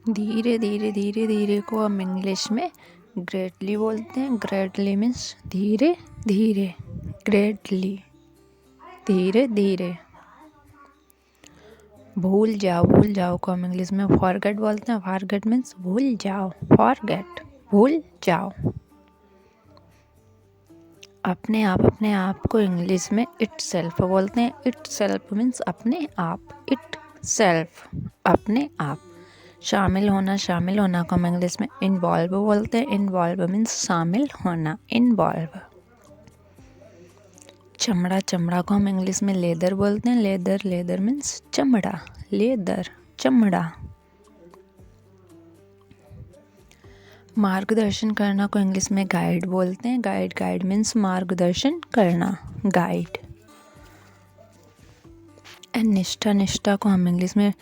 धीरे धीरे धीरे धीरे को हम इंग्लिश में ग्रेटली बोलते हैं। ग्रेटली मीन्स धीरे धीरे, ग्रेटली धीरे धीरे। भूल जाओ को हम इंग्लिश में फॉरगेट बोलते हैं। फॉरगेट मीन्स भूल जाओ, फॉरगेट भूल जाओ। अपने आप को इंग्लिश में इट सेल्फ बोलते हैं। इट सेल्फ मीन्स अपने आप, इट सेल्फ अपने आप। शामिल होना को हम इंग्लिश में इन्वॉल्व बोलते हैं। इन्वॉल्व मीन्स शामिल होना, इन्वॉल्व। चमड़ा को हम इंग्लिश में लेदर बोलते हैं। लेदर मीन्स चमड़ा, लेदर चमड़ा। मार्गदर्शन करना को इंग्लिश में गाइड बोलते हैं। गाइड मीन्स मार्गदर्शन करना, गाइड। एंड निष्ठा को हम इंग्लिश में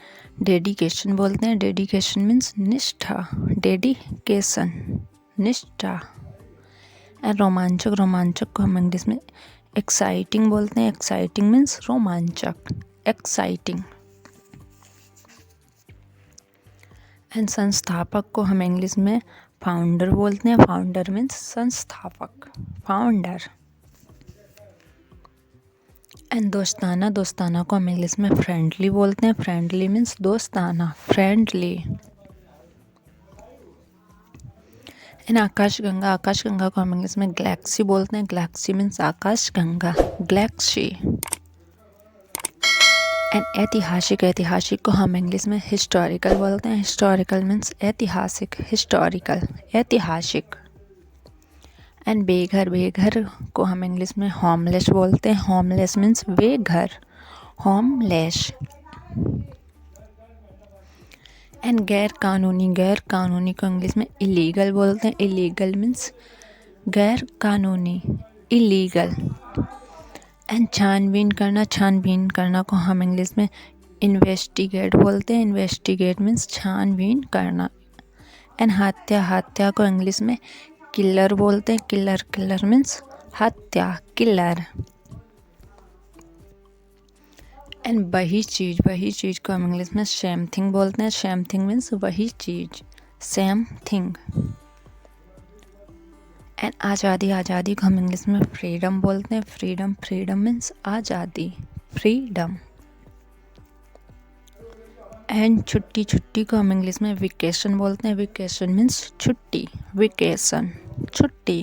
डेडिकेशन बोलते हैं। डेडिकेशन मीन्स निष्ठा, डेडिकेशन, निष्ठा। एंड रोमांचक को हम इंग्लिश में एक्साइटिंग बोलते हैं। एक्साइटिंग मीन्स रोमांचक, एक्साइटिंग। एंड संस्थापक को हम इंग्लिश में फाउंडर बोलते हैं। फाउंडर मीन्स संस्थापक, फाउंडर। एंड दोस्ताना को हम इंग्लिश में फ्रेंडली बोलते हैं। फ्रेंडली मीन्स दोस्ताना, फ्रेंडली। एंड आकाशगंगा को हम इंग्लिश में गैलेक्सी बोलते हैं। गैलेक्सी मीन्स आकाशगंगा, गैलेक्सी। एंड ऐतिहासिक को हम इंग्लिश में हिस्टोरिकल बोलते हैं। हिस्टोरिकल मीन्स ऐतिहासिक, हिस्टोरिकल, ऐतिहासिक। एंड बेघर को हम इंग्लिश में होमलेस बोलते हैं। होमलेस मीन्स बेघर, होमलेस। एंड गैर कानूनी को इंग्लिश में इलीगल बोलते हैं। इलीगल मीन्स गैर कानूनी, इलीगल। एंड छानबीन करना को हम इंग्लिश में इन्वेस्टिगेट बोलते हैं। इन्वेस्टिगेट मीन्स छानबीन करना। एंड हत्या को इंग्लिश में किलर बोलते हैं। किलर मीन्स हत्या, किलर। एंड वही चीज़ को हम इंग्लिश में सेम थिंग बोलते हैं। सेम थिंग मीन्स वही चीज़, सेम थिंग। एंड आज़ादी को हम इंग्लिश में फ्रीडम बोलते हैं। फ्रीडम मीन्स आज़ादी, फ्रीडम। एंड छुट्टी को हम इंग्लिश में वेकेशन बोलते हैं। वेकेशन मीन्स छुट्टी, वेकेशन, छुट्टी।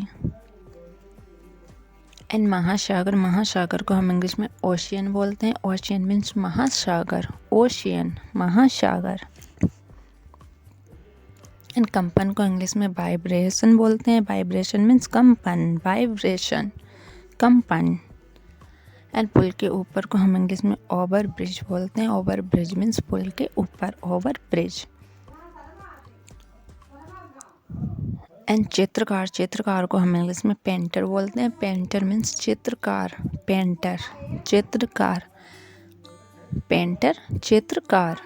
एंड महासागर को हम इंग्लिश में ओशियन बोलते हैं। ओशियन मीन्स महासागर, ओशियन, महासागर। एंड कंपन को इंग्लिश में वाइब्रेशन बोलते हैं। वाइब्रेशन मीन्स कंपन, वाइब्रेशन, कंपन। एंड पुल के ऊपर को हम इंग्लिश में ओवर ब्रिज बोलते हैं। ओवर ब्रिज मीन्स पुल के ऊपर, ओवर ब्रिज। एंड चित्रकार को हम इंग्लिश में पेंटर बोलते हैं। पेंटर मीन्स चित्रकार, पेंटर, चित्रकार, पेंटर, चित्रकार।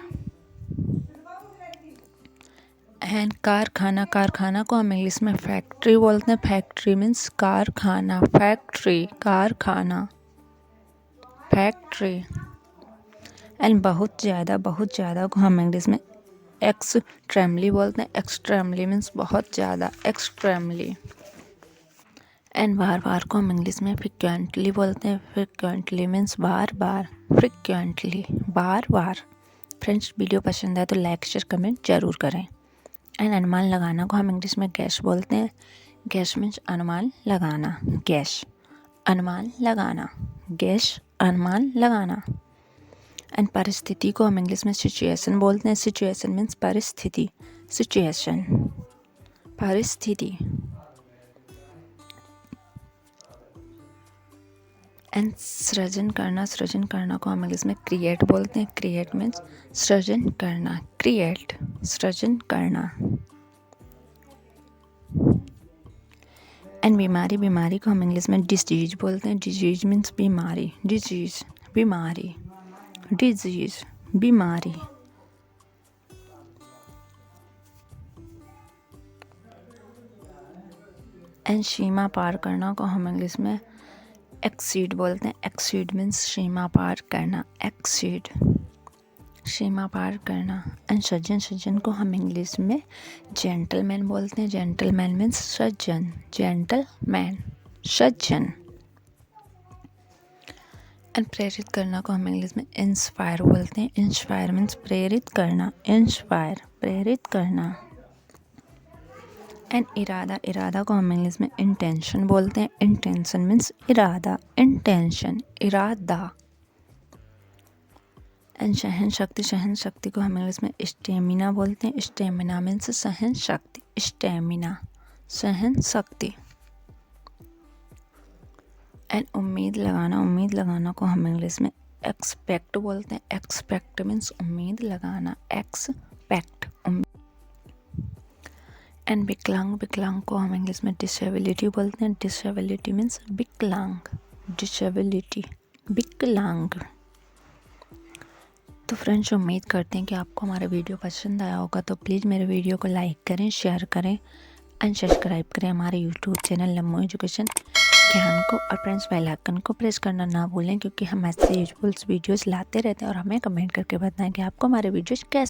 एंड कारखाना को हम इंग्लिश में फैक्ट्री बोलते हैं। फैक्ट्री मीन्स कारखाना, फैक्ट्री, कारखाना, फैक्ट्री। एंड बहुत ज़्यादा को हम इंग्लिश में एक्सट्रीमली बोलते हैं। एक्सट्रीमली मीन्स बहुत ज़्यादा, एक्सट्रीमली। एंड बार को हम इंग्लिश में फ्रिक्वेंटली बोलते हैं। फ्रिक्वेंटली मीन्स बार, फ्रिक्वेंटली, बार। फ्रेंड्स, वीडियो पसंद आए तो लाइक शेयर कमेंट जरूर करें। एंड अनुमान लगाना को हम इंग्लिश में गैस बोलते हैं। गैस मीन्स अनुमान लगाना, गैस, अनुमान लगाना, गैस, अनुमान लगाना। एंड परिस्थिति को हम इंग्लिश में सिचुएशन बोलते हैं। सिचुएशन मीन्स परिस्थिति, सिचुएशन, परिस्थिति। एंड सृजन करना को हम इंग्लिश में क्रिएट बोलते हैं। क्रिएट मीन्स सृजन करना, क्रिएट, सृजन करना। एंड बीमारी को हम इंग्लिश में डिजीज बोलते हैं। डिजीज मीन्स बीमारी, डिजीज, बीमारी, डिजीज, बीमारी। एंड सीमा पार करना को हम इंग्लिश में एक्सीड बोलते हैं। एक्सीड मीन्स सीमा पार करना, एक्सीड। सीमा पार करना। एंड सज्जन, सज्जन को हम इंग्लिश में जेंटलमैन बोलते हैं। Gentleman means Sajjan, gentleman Sajjan. And प्रेरित करना को हम इंग्लिश में इंस्पायर बोलते हैं। इंस्पायर मीन्स प्रेरित करना, इंस्पायर प्रेरित करना। एंड इरादा, इरादा को हम इंग्लिश में इंटेंशन बोलते हैं। इंटेंशन मीन्स इरादा, इंटेंशन इरादा। एंड सहन शक्ति, सहन शक्ति को हम इंग्लिश में स्टेमिना बोलते हैं। स्टेमिना मीन्स सहन शक्ति, स्टेमिना सहन शक्ति। एंड उम्मीद लगाना, उम्मीद लगाना को हम इंग्लिश में एक्सपेक्ट बोलते हैं। एक्सपेक्ट मीन्स उम्मीद लगाना, एक्सपेक्ट। एंड विकलांग, विकलांग को हम इंग्लिश में डिसेबिलिटी बोलते हैं। डिसेबिलिटी मीन्स विकलांग, डिसेबिलिटी विकलांग। तो फ्रेंड्स, उम्मीद करते हैं कि आपको हमारा वीडियो पसंद आया होगा। तो प्लीज़ मेरे वीडियो को लाइक करें, शेयर करें एंड सब्सक्राइब करें हमारे यूट्यूब चैनल लम्बो एजुकेशन ज्ञान को। और फ्रेंड्स, बेल आइकन को प्रेस करना ना भूलें, क्योंकि हम ऐसे यूजफुल वीडियोस लाते रहते हैं। और हमें कमेंट करके बताएं कि आपको हमारे वीडियोस कैसे